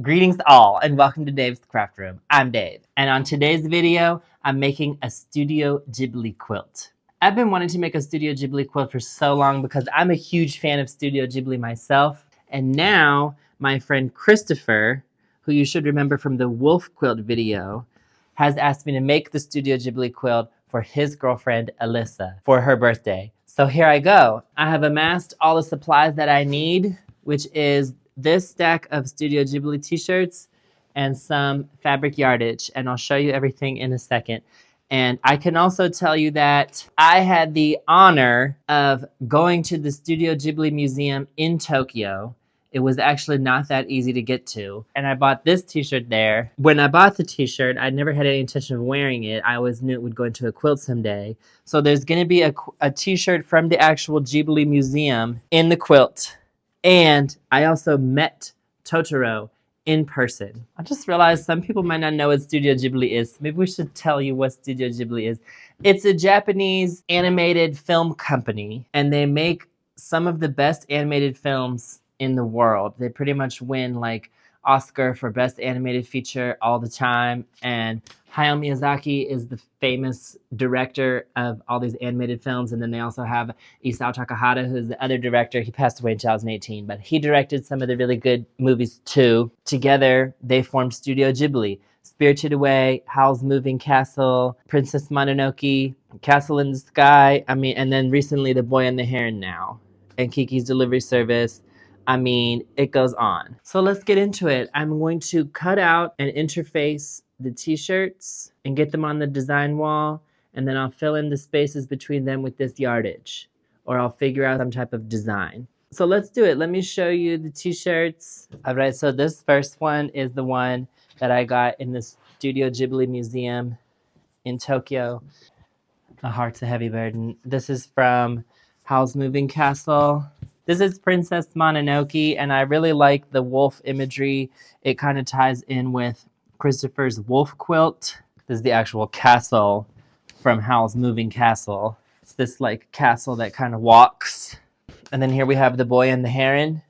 Greetings all, and welcome to Dave's Craft Room. I'm Dave, and on today's video, I'm making a Studio Ghibli quilt. I've been wanting to make a Studio Ghibli quilt for so long because I'm a huge fan of Studio Ghibli myself, and now my friend Christopher, who you should remember from the wolf quilt video, has asked me to make the Studio Ghibli quilt for his girlfriend Alyssa for her birthday. So here I go. I have amassed all the supplies that I need, which is this stack of Studio Ghibli t-shirts and some fabric yardage, and I'll show you everything in a second. And I can also tell you that I had the honor of going to the Studio Ghibli Museum in Tokyo. It was actually not that easy to get to, and I bought this t-shirt there. When I bought the t-shirt, I never had any intention of wearing it. I always knew it would go into a quilt someday. So there's going to be a t-shirt from the actual Ghibli Museum in the quilt. And I also met Totoro in person. I just realized some people might not know what Studio Ghibli is. Maybe we should tell you what Studio Ghibli is. It's a Japanese animated film company, and they make some of the best animated films in the world. They pretty much win like Oscar for Best Animated Feature all the time. And Hayao Miyazaki is the famous director of all these animated films. And then they also have Isao Takahata, who's the other director. He passed away in 2018, but he directed some of the really good movies too. Together, they formed Studio Ghibli. Spirited Away, Howl's Moving Castle, Princess Mononoke, Castle in the Sky. And then recently The Boy and the Heron now, and Kiki's Delivery Service. It goes on. So let's get into it. I'm going to cut out and interface the t-shirts and get them on the design wall, and then I'll fill in the spaces between them with this yardage, or I'll figure out some type of design. So let's do it. Let me show you the t-shirts. All right, so this first one is the one that I got in the Studio Ghibli Museum in Tokyo. A Heart's a Heavy Burden. This is from Howl's Moving Castle. This is Princess Mononoke, and I really like the wolf imagery. It kind of ties in with Christopher's wolf quilt. This is the actual castle from Howl's Moving Castle. It's this like castle that kind of walks. And then here we have The Boy and the Heron.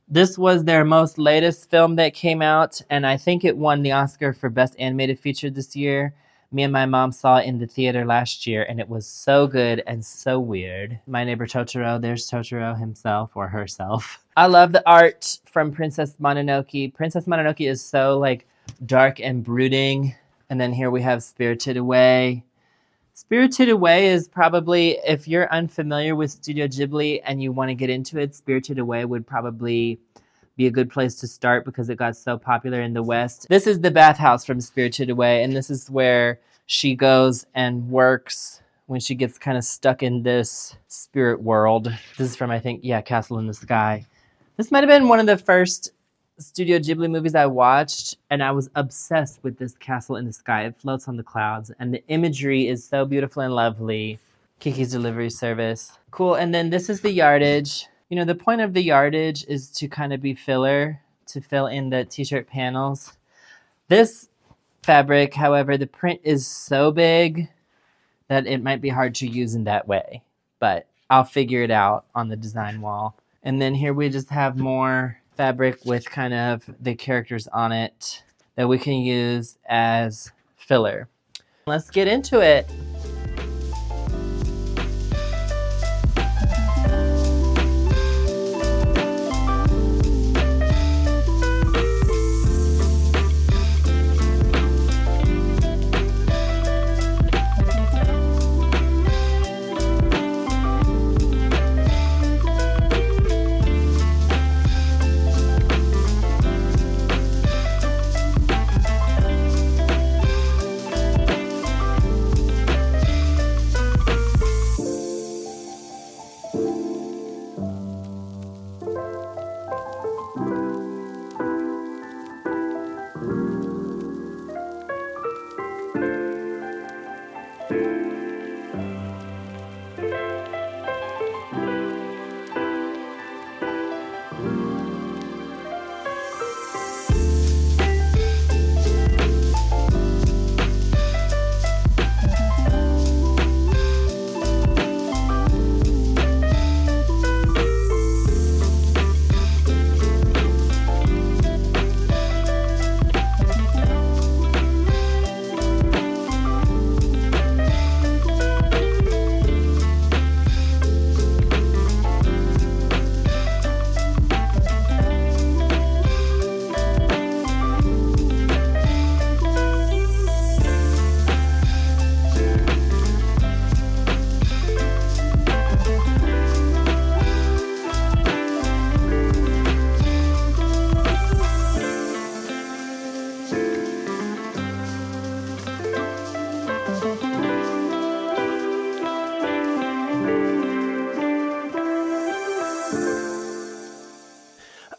This was their most latest film that came out, and I think it won the Oscar for Best Animated Feature this year. Me and my mom saw it in the theater last year, and it was so good and so weird. My Neighbor Totoro, there's Totoro himself or herself. I love the art from Princess Mononoke. Princess Mononoke is so like dark and brooding. And then here we have Spirited Away. Spirited Away is probably, if you're unfamiliar with Studio Ghibli and you want to get into it, Spirited Away would probably be a good place to start because it got so popular in the West. This is the bathhouse from Spirited Away, and this is where she goes and works when she gets kind of stuck in this spirit world. This is from, I think, Castle in the Sky. This might have been one of the first Studio Ghibli movies I watched, and I was obsessed with this Castle in the Sky. It floats on the clouds, and the imagery is so beautiful and lovely. Kiki's Delivery Service. Cool, and then this is the yardage. You know, the point of the yardage is to kind of be filler, to fill in the t-shirt panels. This fabric, however, the print is so big that it might be hard to use in that way, but I'll figure it out on the design wall. And then here we just have more fabric with kind of the characters on it that we can use as filler. Let's get into it.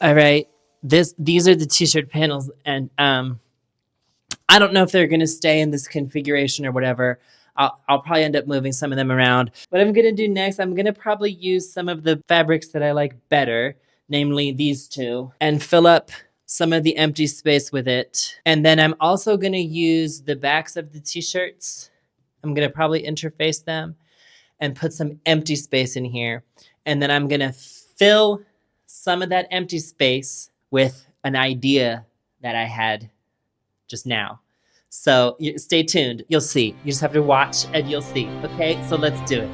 All right, these are the t-shirt panels, and I don't know if they're gonna stay in this configuration or whatever. I'll probably end up moving some of them around. What I'm gonna do next, I'm gonna probably use some of the fabrics that I like better, namely these two, and fill up some of the empty space with it. And then I'm also gonna use the backs of the t-shirts. I'm gonna probably interface them and put some empty space in here. And then I'm gonna fill some of that empty space with an idea that I had just now. So stay tuned. You'll see. You just have to watch and you'll see. Okay, so let's do it.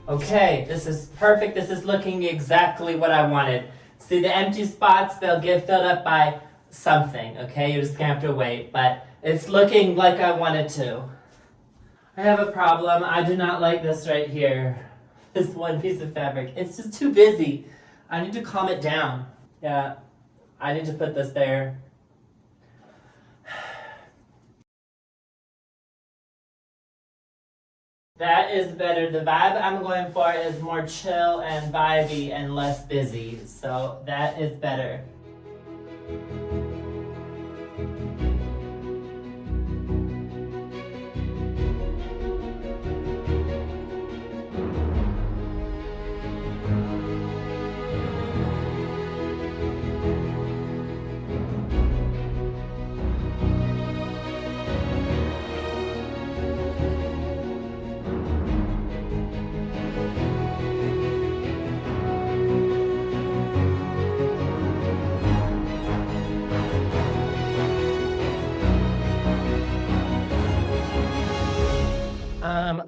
Okay, this is perfect. This is looking exactly what I wanted. See the empty spots, they'll get filled up by something, okay? You're just gonna have to wait, but it's looking like I want it to. I have a problem. I do not like this right here. This one piece of fabric. It's just too busy. I need to calm it down. Yeah, I need to put this there. That is better. The vibe I'm going for is more chill and vibey and less busy. So that is better.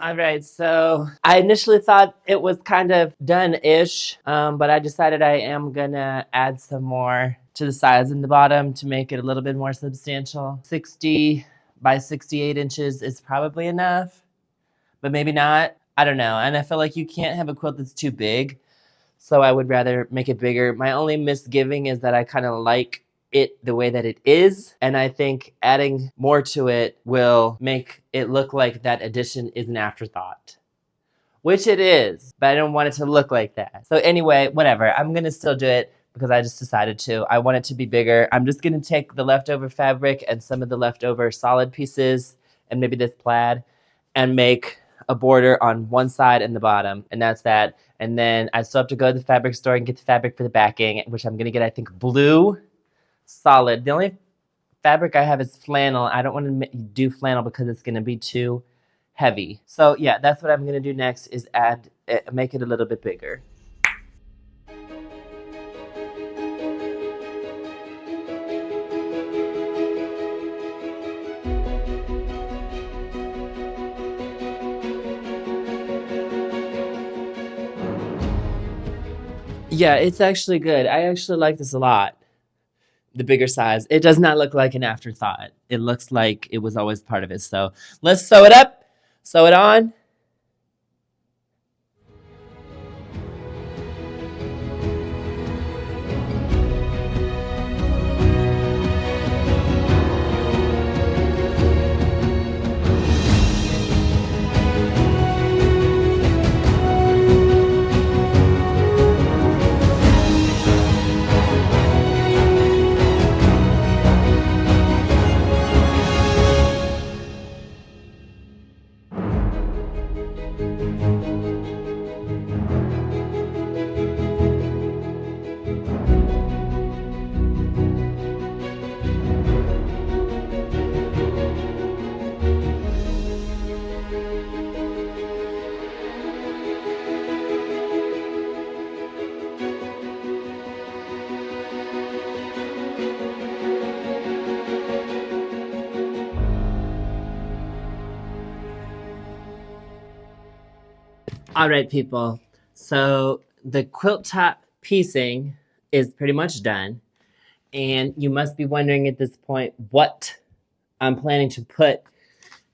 All right, so I initially thought it was kind of done-ish, but I decided I am gonna add some more to the sides and the bottom to make it a little bit more substantial. 60 by 68 inches is probably enough, but maybe not. I don't know, and I feel like you can't have a quilt that's too big, so I would rather make it bigger. My only misgiving is that I kind of like it the way that it is, and I think adding more to it will make it look like that addition is an afterthought, which it is, but I don't want it to look like that. So anyway, whatever, I'm gonna still do it because I just decided to. I want it to be bigger. I'm just gonna take the leftover fabric and some of the leftover solid pieces and maybe this plaid and make a border on one side and the bottom, and that's that. And then I still have to go to the fabric store and get the fabric for the backing, which I'm gonna get, I think, blue solid. The only fabric I have is flannel. I don't want to do flannel because it's going to be too heavy. So yeah, that's what I'm going to do next is make it a little bit bigger. Yeah, it's actually good. I actually like this a lot. The bigger size. It does not look like an afterthought. It looks like it was always part of it. So let's sew it up, sew it on. All right, people. So the quilt top piecing is pretty much done. And you must be wondering at this point what I'm planning to put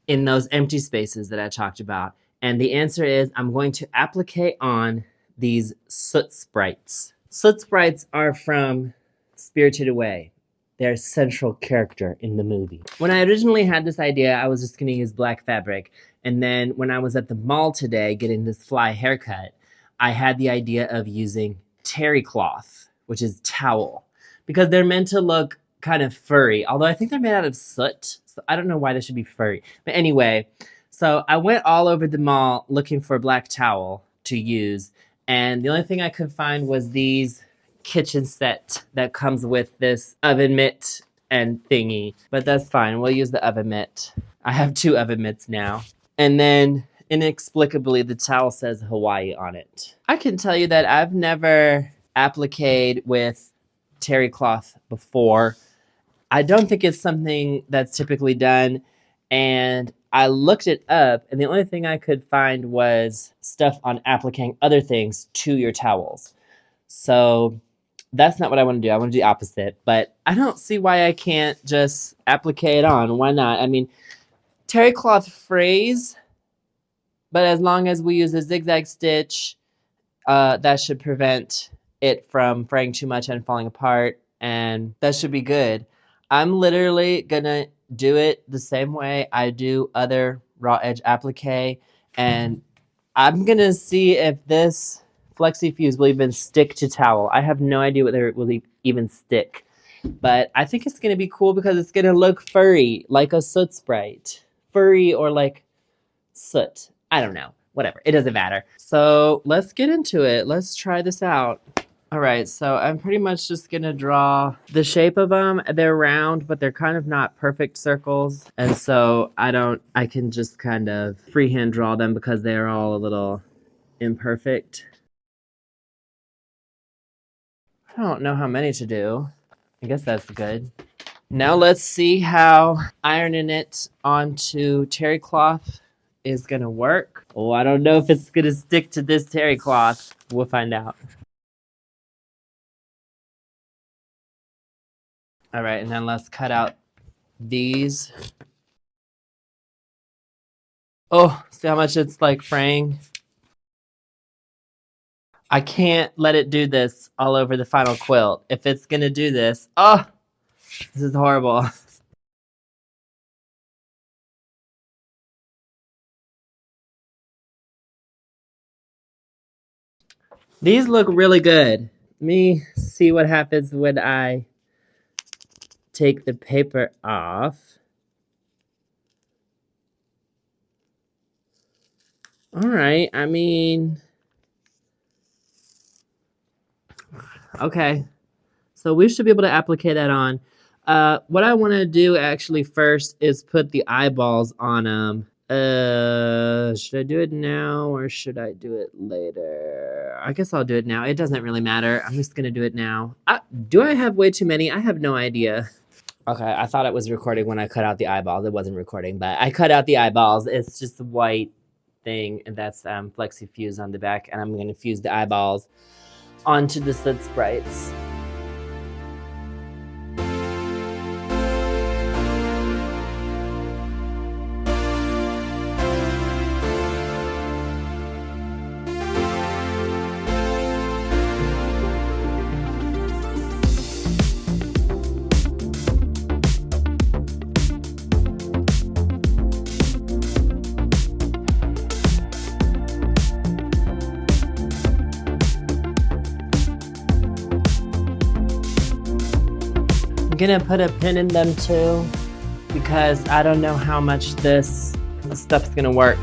in those empty spaces that I talked about. And the answer is I'm going to applique on these soot sprites. Soot sprites are from Spirited Away. They're a central character in the movie. When I originally had this idea, I was just going to use black fabric. And then when I was at the mall today getting this fly haircut, I had the idea of using terry cloth, which is towel, because they're meant to look kind of furry, although I think they're made out of soot. So I don't know why they should be furry. But anyway, so I went all over the mall looking for a black towel to use. And the only thing I could find was these kitchen set that comes with this oven mitt and thingy. But that's fine. We'll use the oven mitt. I have 2 oven mitts now. And then inexplicably, the towel says Hawaii on it. I can tell you that I've never appliqued with terry cloth before. I don't think it's something that's typically done. And I looked it up, and the only thing I could find was stuff on appliquing other things to your towels. So that's not what I want to do. I want to do the opposite. But I don't see why I can't just applique it on. Why not? I mean, terry cloth frays, but as long as we use a zigzag stitch, that should prevent it from fraying too much and falling apart, and that should be good. I'm literally gonna do it the same way I do other raw edge applique, and I'm gonna see if this Flexi Fuse will even stick to towel. I have no idea whether it will even stick, but I think it's gonna be cool because it's gonna look furry, like a soot sprite. Furry or like soot. I don't know. Whatever. It doesn't matter. So let's get into it. Let's try this out. All right, so I'm pretty much just gonna draw the shape of them. They're round, but they're kind of not perfect circles. And so I can just kind of freehand draw them because they're all a little imperfect. I don't know how many to do. I guess that's good. Now let's see how ironing it onto terry cloth is gonna work. Oh, I don't know if it's gonna stick to this terry cloth. We'll find out. All right, and then let's cut out these. Oh, see how much it's like fraying? I can't let it do this all over the final quilt. If it's gonna do this, oh, this is horrible. These look really good. Let me see what happens when I take the paper off. All right, I mean, okay. So we should be able to applique that on. What I want to do actually first is put the eyeballs on them. Should I do it now or should I do it later? I guess I'll do it now. It doesn't really matter. I'm just gonna do it now. Do I have way too many? I have no idea. Okay, I thought it was recording when I cut out the eyeballs. It wasn't recording, but I cut out the eyeballs. It's just a white thing, and that's Flexi Fuse on the back, and I'm gonna fuse the eyeballs onto the soot sprites. I'm gonna put a pin in them too because I don't know how much this stuff's gonna work.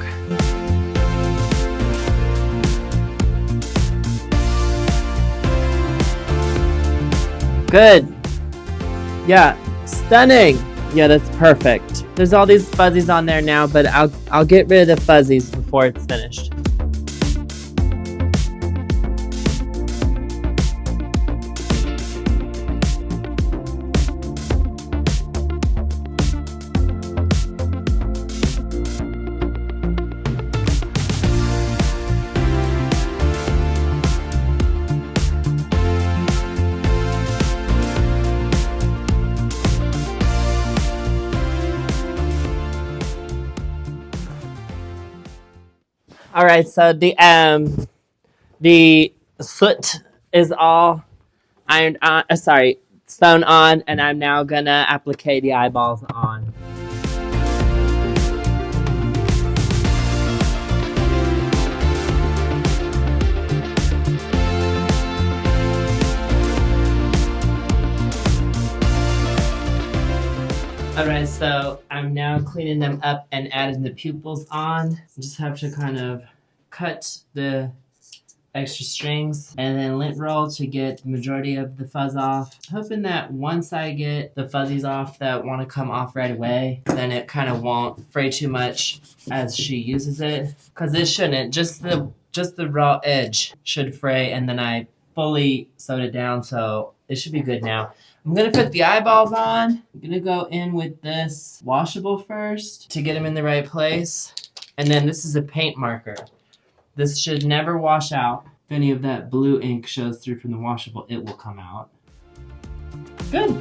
Good. Yeah, stunning. Yeah, that's perfect. There's all these fuzzies on there now, but I'll get rid of the fuzzies before it's finished. All right, so the soot is all ironed on. Sorry, sewn on, and I'm now gonna applique the eyeballs on. Alright, so I'm now cleaning them up and adding the pupils on. Just have to kind of cut the extra strings and then lint roll to get the majority of the fuzz off. Hoping that once I get the fuzzies off that want to come off right away, then it kind of won't fray too much as she uses it. Because it shouldn't, just the raw edge should fray, and then I fully sewed it down, so it should be good now. I'm gonna put the eyeballs on. I'm gonna go in with this washable first to get them in the right place. And then this is a paint marker. This should never wash out. If any of that blue ink shows through from the washable, it will come out. Good.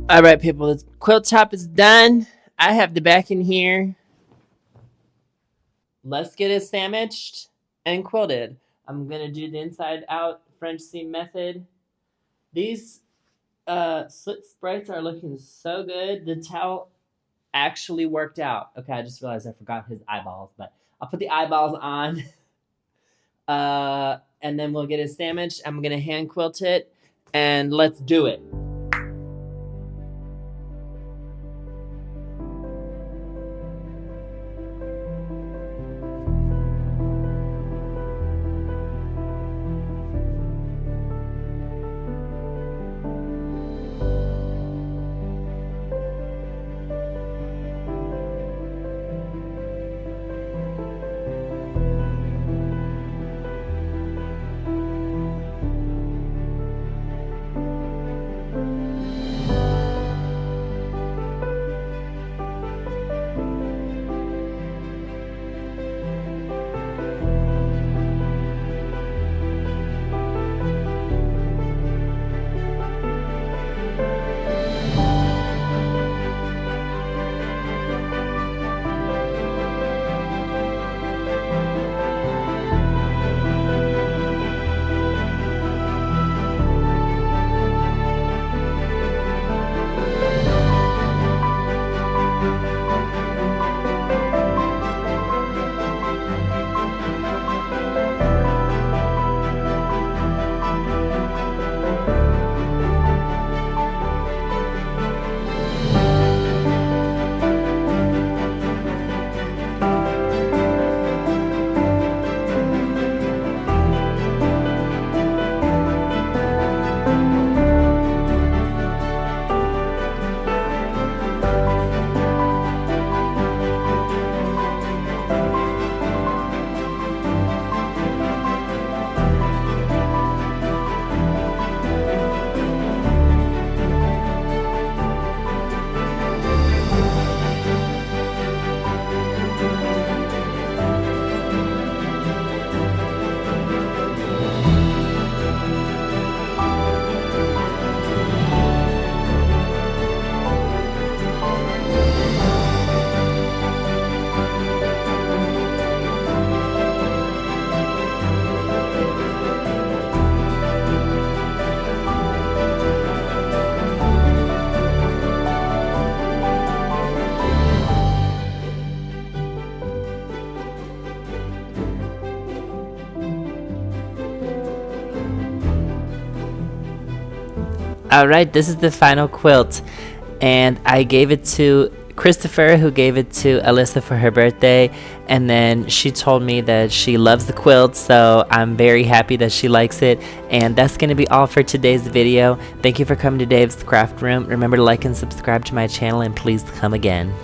All right, people, the quilt top is done. I have the back in here. Let's get it sandwiched and quilted. I'm gonna do the inside out French seam method. These slit sprites are looking so good. The towel actually worked out. Okay, I just realized I forgot his eyeballs, but I'll put the eyeballs on. And then we'll get it sandwiched. I'm gonna hand quilt it, and let's do it. Alright, this is the final quilt, and I gave it to Christopher, who gave it to Alyssa for her birthday, and then she told me that she loves the quilt, so I'm very happy that she likes it. And that's going to be all for today's video. Thank you for coming to Dave's Craft Room. Remember to like and subscribe to my channel, and please come again.